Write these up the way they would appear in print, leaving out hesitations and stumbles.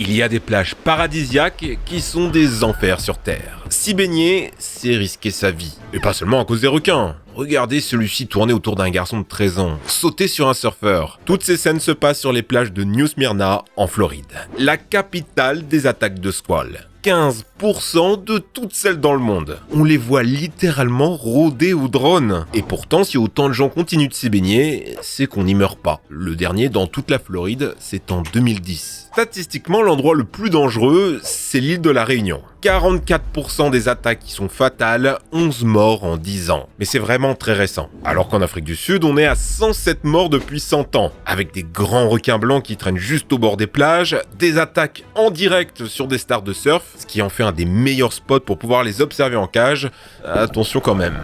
Il y a des plages paradisiaques qui sont des enfers sur Terre. S'y baigner, c'est risquer sa vie. Et pas seulement à cause des requins. Regardez celui-ci tourner autour d'un garçon de 13 ans, sauter sur un surfeur. Toutes ces scènes se passent sur les plages de New Smyrna, en Floride, la capitale des attaques de squales. 15% de toutes celles dans le monde. On les voit littéralement rôder au drone. Et pourtant, si autant de gens continuent de s'y baigner, c'est qu'on n'y meurt pas. Le dernier dans toute la Floride, c'est en 2010. Statistiquement, l'endroit le plus dangereux, c'est l'île de la Réunion. 44% des attaques qui sont fatales, 11 morts en 10 ans. Mais c'est vraiment très récent. Alors qu'en Afrique du Sud, on est à 107 morts depuis 100 ans. Avec des grands requins blancs qui traînent juste au bord des plages, des attaques en direct sur des stars de surf, ce qui en fait un des meilleurs spots pour pouvoir les observer en cage. Attention quand même.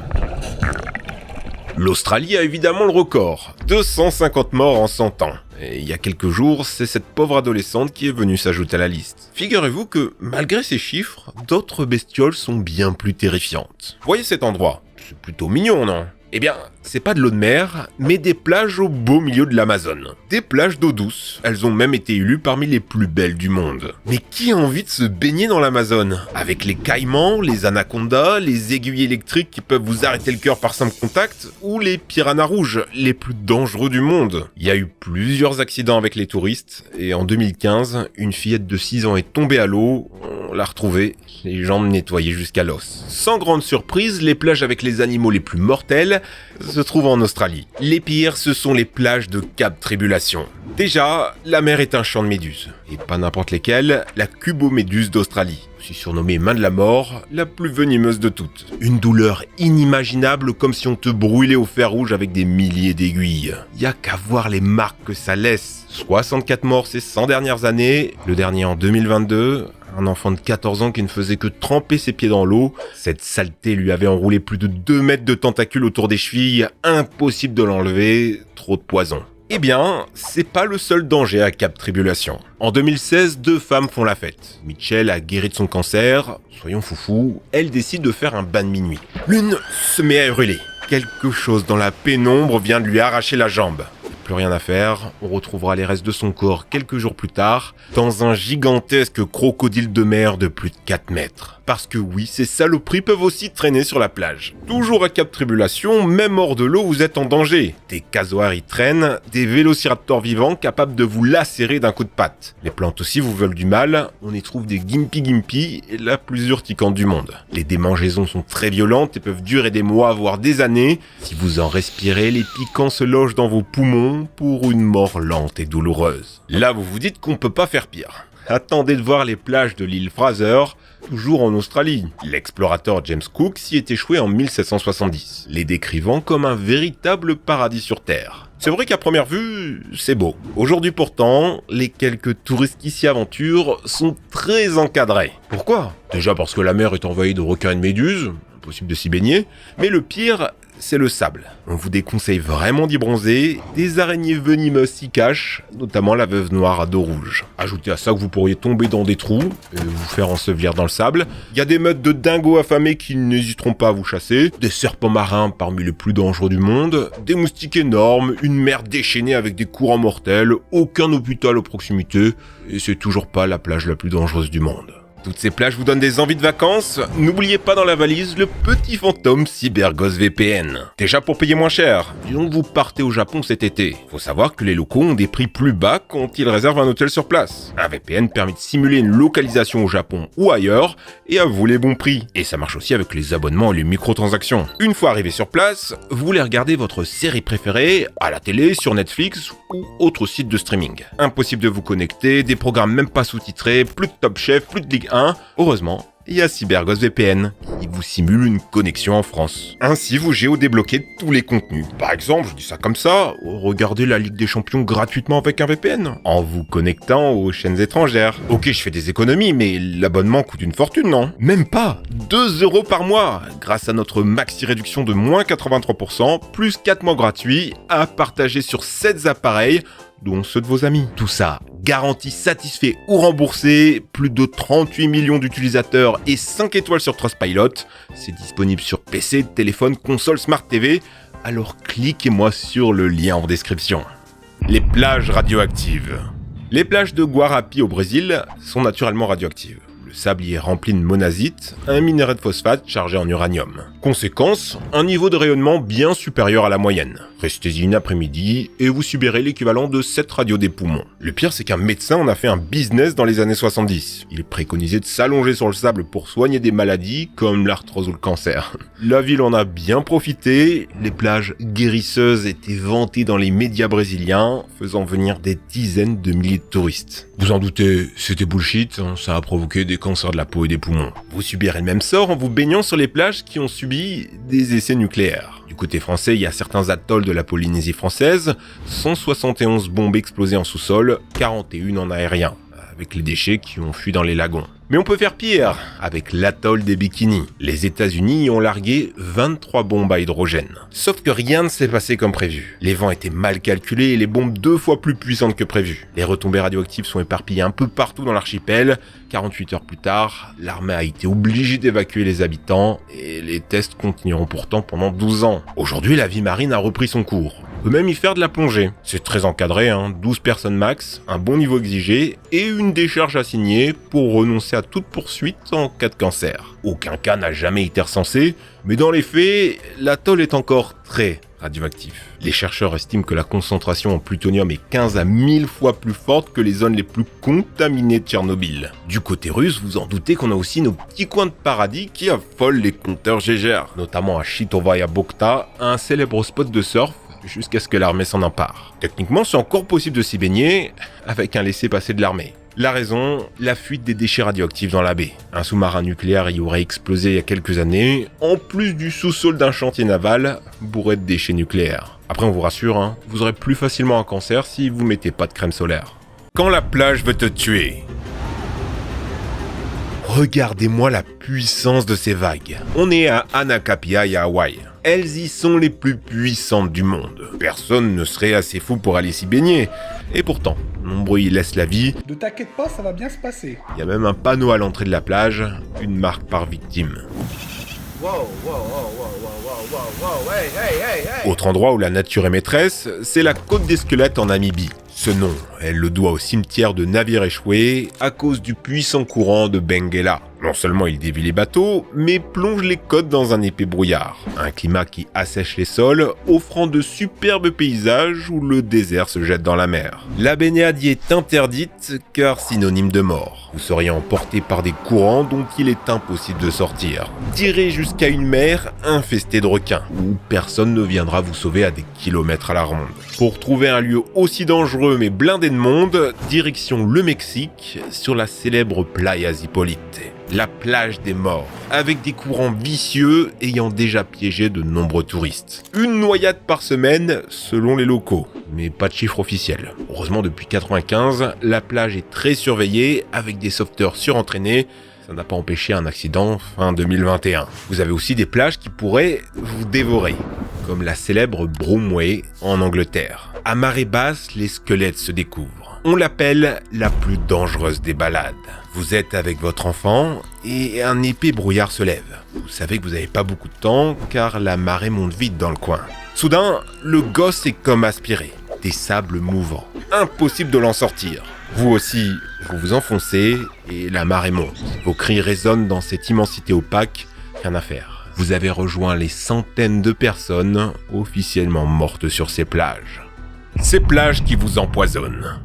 L'Australie a évidemment le record, 250 morts en 100 ans. Et il y a quelques jours, c'est cette pauvre adolescente qui est venue s'ajouter à la liste. Figurez-vous que, malgré ces chiffres, d'autres bestioles sont bien plus terrifiantes. Voyez cet endroit, c'est plutôt mignon, non ? Eh bien, c'est pas de l'eau de mer, mais des plages au beau milieu de l'Amazone. Des plages d'eau douce. Elles ont même été élues parmi les plus belles du monde. Mais qui a envie de se baigner dans l'Amazone ? Avec les caïmans, les anacondas, les aiguilles électriques qui peuvent vous arrêter le cœur par simple contact, ou les piranhas rouges, les plus dangereux du monde. Il y a eu plusieurs accidents avec les touristes, et en 2015, une fillette de 6 ans est tombée à l'eau, on l'a retrouvée, les jambes nettoyées jusqu'à l'os. Sans grande surprise, les plages avec les animaux les plus mortels se trouvent en Australie. Les pires, ce sont les plages de Cap Tribulation. Déjà, la mer est un champ de méduses. Et pas n'importe lesquelles, la cuboméduse d'Australie. Aussi surnommée main de la mort, la plus venimeuse de toutes. Une douleur inimaginable, comme si on te brûlait au fer rouge avec des milliers d'aiguilles. Y a qu'à voir les marques que ça laisse. 64 morts ces 100 dernières années, le dernier en 2022... Un enfant de 14 ans qui ne faisait que tremper ses pieds dans l'eau. Cette saleté lui avait enroulé plus de 2 mètres de tentacules autour des chevilles. Impossible de l'enlever, trop de poison. Eh bien, c'est pas le seul danger à Cap Tribulation. En 2016, 2 femmes font la fête. Mitchell a guéri de son cancer. Soyons foufous, elle décide de faire un bain de minuit. L'une se met à hurler. Quelque chose dans la pénombre vient de lui arracher la jambe. Plus rien à faire, on retrouvera les restes de son corps quelques jours plus tard, dans un gigantesque crocodile de mer de plus de 4 mètres. Parce que oui, ces saloperies peuvent aussi traîner sur la plage. Toujours à Cap Tribulation, même hors de l'eau, vous êtes en danger. Des casoars y traînent, des vélociraptors vivants capables de vous lacérer d'un coup de patte. Les plantes aussi vous veulent du mal, on y trouve des gimpy, la plus urticante du monde. Les démangeaisons sont très violentes et peuvent durer des mois, voire des années. Si vous en respirez, les piquants se logent dans vos poumons pour une mort lente et douloureuse. Là, vous vous dites qu'on peut pas faire pire. Attendez de voir les plages de l'île Fraser, toujours en Australie. L'explorateur James Cook s'y est échoué en 1770, les décrivant comme un véritable paradis sur Terre. C'est vrai qu'à première vue, c'est beau. Aujourd'hui pourtant, les quelques touristes qui s'y aventurent sont très encadrés. Pourquoi ? Déjà parce que la mer est envahie de requins et de méduses, impossible de s'y baigner, mais le pire, c'est le sable. On vous déconseille vraiment d'y bronzer, des araignées venimeuses s'y cachent, notamment la veuve noire à dos rouge. Ajoutez à ça que vous pourriez tomber dans des trous et vous faire ensevelir dans le sable. Il y a des meutes de dingos affamés qui n'hésiteront pas à vous chasser, des serpents marins parmi les plus dangereux du monde, des moustiques énormes, une mer déchaînée avec des courants mortels, aucun hôpital à proximité, et c'est toujours pas la plage la plus dangereuse du monde. Toutes ces plages vous donnent des envies de vacances ? N'oubliez pas dans la valise le petit fantôme CyberGhost VPN. Déjà pour payer moins cher, disons que vous partez au Japon cet été. Faut savoir que les locaux ont des prix plus bas quand ils réservent un hôtel sur place. Un VPN permet de simuler une localisation au Japon ou ailleurs et à vous les bons prix. Et ça marche aussi avec les abonnements et les microtransactions. Une fois arrivé sur place, vous voulez regarder votre série préférée à la télé, sur Netflix ou autre site de streaming. Impossible de vous connecter, des programmes même pas sous-titrés, plus de Top Chef, plus de Ligue 1. Heureusement, il y a CyberGhost VPN qui vous simule une connexion en France. Ainsi, vous géodébloquez tous les contenus. Par exemple, je dis ça comme ça, regardez la Ligue des Champions gratuitement avec un VPN, en vous connectant aux chaînes étrangères. Ok, je fais des économies, mais l'abonnement coûte une fortune, non ? Même pas 2 € par mois, grâce à notre maxi réduction de moins 83%, plus 4 mois gratuits, à partager sur 7 appareils, dont ceux de vos amis. Tout ça, garantie satisfait ou remboursé, plus de 38 millions d'utilisateurs et 5 étoiles sur Trustpilot. C'est disponible sur PC, téléphone, console, Smart TV. Alors cliquez-moi sur le lien en description. Les plages radioactives. Les plages de Guarapi au Brésil sont naturellement radioactives. Le sable y est rempli de monazite, un minerai de phosphate chargé en uranium. Conséquence, un niveau de rayonnement bien supérieur à la moyenne. Restez-y une après-midi et vous subirez l'équivalent de 7 radios des poumons. Le pire, c'est qu'un médecin en a fait un business dans les années 70. Il est préconisé de s'allonger sur le sable pour soigner des maladies comme l'arthrose ou le cancer. La ville en a bien profité, les plages guérisseuses étaient vantées dans les médias brésiliens, faisant venir des dizaines de milliers de touristes. Vous en doutez, c'était bullshit, ça a provoqué des cancers de la peau et des poumons. Vous subirez le même sort en vous baignant sur les plages qui ont subi des essais nucléaires. Du côté français, il y a certains atolls de la Polynésie française, 171 bombes explosées en sous-sol, 41 en aérien, avec les déchets qui ont fui dans les lagons. Mais on peut faire pire, avec l'atoll des Bikinis. Les États-Unis y ont largué 23 bombes à hydrogène. Sauf que rien ne s'est passé comme prévu. Les vents étaient mal calculés et les bombes 2 fois plus puissantes que prévu. Les retombées radioactives sont éparpillées un peu partout dans l'archipel. 48 heures plus tard, l'armée a été obligée d'évacuer les habitants et les tests continueront pourtant pendant 12 ans. Aujourd'hui, la vie marine a repris son cours. On peut même y faire de la plongée. C'est très encadré, 12 personnes max, un bon niveau exigé et une décharge assignée pour renoncer à toute poursuite en cas de cancer. Aucun cas n'a jamais été recensé, mais dans les faits, l'atoll est encore très radioactif. Les chercheurs estiment que la concentration en plutonium est 15 à 1000 fois plus forte que les zones les plus contaminées de Tchernobyl. Du côté russe, vous en doutez qu'on a aussi nos petits coins de paradis qui affolent les compteurs Gégère, notamment à Chitovaya Bokhta, un célèbre spot de surf jusqu'à ce que l'armée s'en empare. Techniquement, c'est encore possible de s'y baigner avec un laissez-passer de l'armée. La raison, la fuite des déchets radioactifs dans la baie. Un sous-marin nucléaire y aurait explosé il y a quelques années, en plus du sous-sol d'un chantier naval bourré de déchets nucléaires. Après, on vous rassure, vous aurez plus facilement un cancer si vous mettez pas de crème solaire. Quand la plage veut te tuer. Regardez-moi la puissance de ces vagues. On est à Anacapia et à Hawaï. Elles y sont les plus puissantes du monde. Personne ne serait assez fou pour aller s'y baigner. Et pourtant, nombreux y laissent la vie. Ne t'inquiète pas, ça va bien se passer. Il y a même un panneau à l'entrée de la plage, une marque par victime. Autre endroit où la nature est maîtresse, c'est la côte des squelettes en Namibie. Ce nom, elle le doit au cimetière de navires échoués à cause du puissant courant de Benguela. Non seulement il dévie les bateaux, mais plonge les côtes dans un épais brouillard. Un climat qui assèche les sols, offrant de superbes paysages où le désert se jette dans la mer. La baignade y est interdite car synonyme de mort. Vous seriez emporté par des courants dont il est impossible de sortir. Tiré jusqu'à une mer infestée de requins, où personne ne viendra vous sauver à des kilomètres à la ronde. Pour trouver un lieu aussi dangereux mais blindé de monde, direction le Mexique, sur la célèbre Playa Zipolite. La plage des morts, avec des courants vicieux ayant déjà piégé de nombreux touristes. Une noyade par semaine selon les locaux, mais pas de chiffre officiel. Heureusement, depuis 1995, la plage est très surveillée avec des sauveteurs surentraînés. Ça n'a pas empêché un accident fin 2021. Vous avez aussi des plages qui pourraient vous dévorer, comme la célèbre Bromway en Angleterre. À marée basse, les squelettes se découvrent. On l'appelle la plus dangereuse des balades. Vous êtes avec votre enfant et un épais brouillard se lève. Vous savez que vous n'avez pas beaucoup de temps car la marée monte vite dans le coin. Soudain, le gosse est comme aspiré. Des sables mouvants. Impossible de l'en sortir. Vous aussi, vous vous enfoncez et la marée monte. Vos cris résonnent dans cette immensité opaque. Rien à faire. Vous avez rejoint les centaines de personnes officiellement mortes sur ces plages. Ces plages qui vous empoisonnent.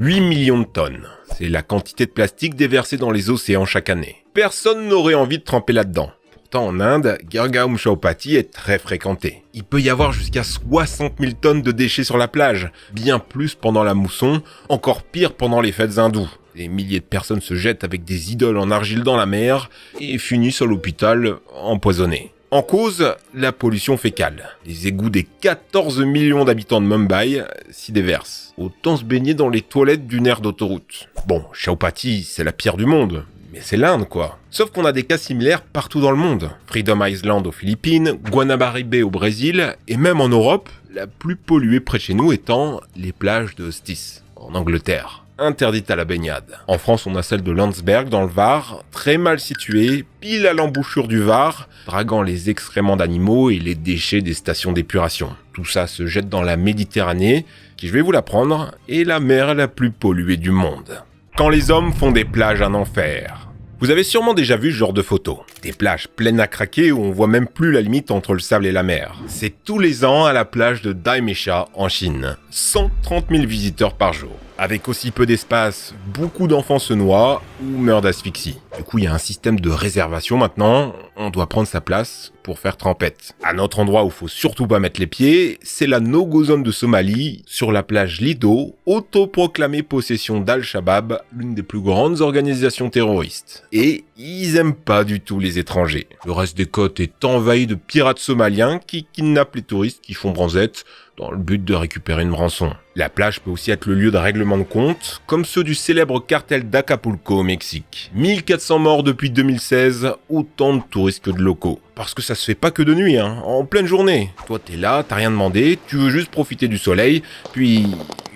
8 millions de tonnes. C'est la quantité de plastique déversée dans les océans chaque année. Personne n'aurait envie de tremper là-dedans. Pourtant, en Inde, Girgaon Chowpatty est très fréquenté. Il peut y avoir jusqu'à 60 000 tonnes de déchets sur la plage. Bien plus pendant la mousson, encore pire pendant les fêtes hindoues. Des milliers de personnes se jettent avec des idoles en argile dans la mer et finissent à l'hôpital empoisonnés. En cause, la pollution fécale. Les égouts des 14 millions d'habitants de Mumbai s'y déversent. Autant se baigner dans les toilettes d'une aire d'autoroute. Bon, Chowpatty, c'est la pire du monde. Mais c'est l'Inde, quoi. Sauf qu'on a des cas similaires partout dans le monde. Freedom Island aux Philippines, Guanabara Bay au Brésil, et même en Europe, la plus polluée près de chez nous étant les plages de Stis, en Angleterre. Interdite à la baignade. En France, on a celle de Landsberg dans le Var, très mal située, pile à l'embouchure du Var, draguant les excréments d'animaux et les déchets des stations d'épuration. Tout ça se jette dans la Méditerranée, qui, je vais vous l'apprendre, est la mer la plus polluée du monde. Quand les hommes font des plages un enfer. Vous avez sûrement déjà vu ce genre de photos. Des plages pleines à craquer où on voit même plus la limite entre le sable et la mer. C'est tous les ans à la plage de Daimesha en Chine. 130 000 visiteurs par jour. Avec aussi peu d'espace, beaucoup d'enfants se noient ou meurent d'asphyxie. Du coup, il y a un système de réservation maintenant, on doit prendre sa place pour faire trempette. Un autre endroit où faut surtout pas mettre les pieds, c'est la no-go zone de Somalie, sur la plage Lido, autoproclamée possession d'Al-Shabaab, l'une des plus grandes organisations terroristes. Et ils aiment pas du tout les étrangers. Le reste des côtes est envahi de pirates somaliens qui kidnappent les touristes qui font bronzette dans le but de récupérer une rançon. La plage peut aussi être le lieu d'un règlement de compte, comme ceux du célèbre cartel d'Acapulco au Mexique. 1400 morts depuis 2016, autant de touristes que de locaux. Parce que ça se fait pas que de nuit, en pleine journée. Toi t'es là, t'as rien demandé, tu veux juste profiter du soleil, puis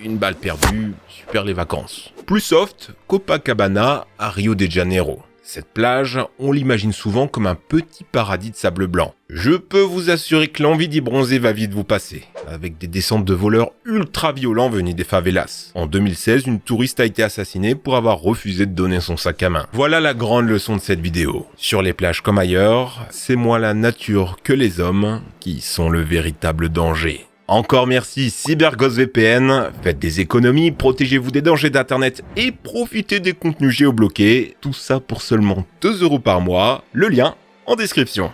une balle perdue, super les vacances. Plus soft, Copacabana à Rio de Janeiro. Cette plage, on l'imagine souvent comme un petit paradis de sable blanc. Je peux vous assurer que l'envie d'y bronzer va vite vous passer, avec des descentes de voleurs ultra violents venus des favelas. En 2016, une touriste a été assassinée pour avoir refusé de donner son sac à main. Voilà la grande leçon de cette vidéo. Sur les plages comme ailleurs, c'est moins la nature que les hommes qui sont le véritable danger. Encore merci CyberGhostVPN, faites des économies, protégez-vous des dangers d'internet et profitez des contenus géobloqués, tout ça pour seulement 2 € par mois, le lien en description.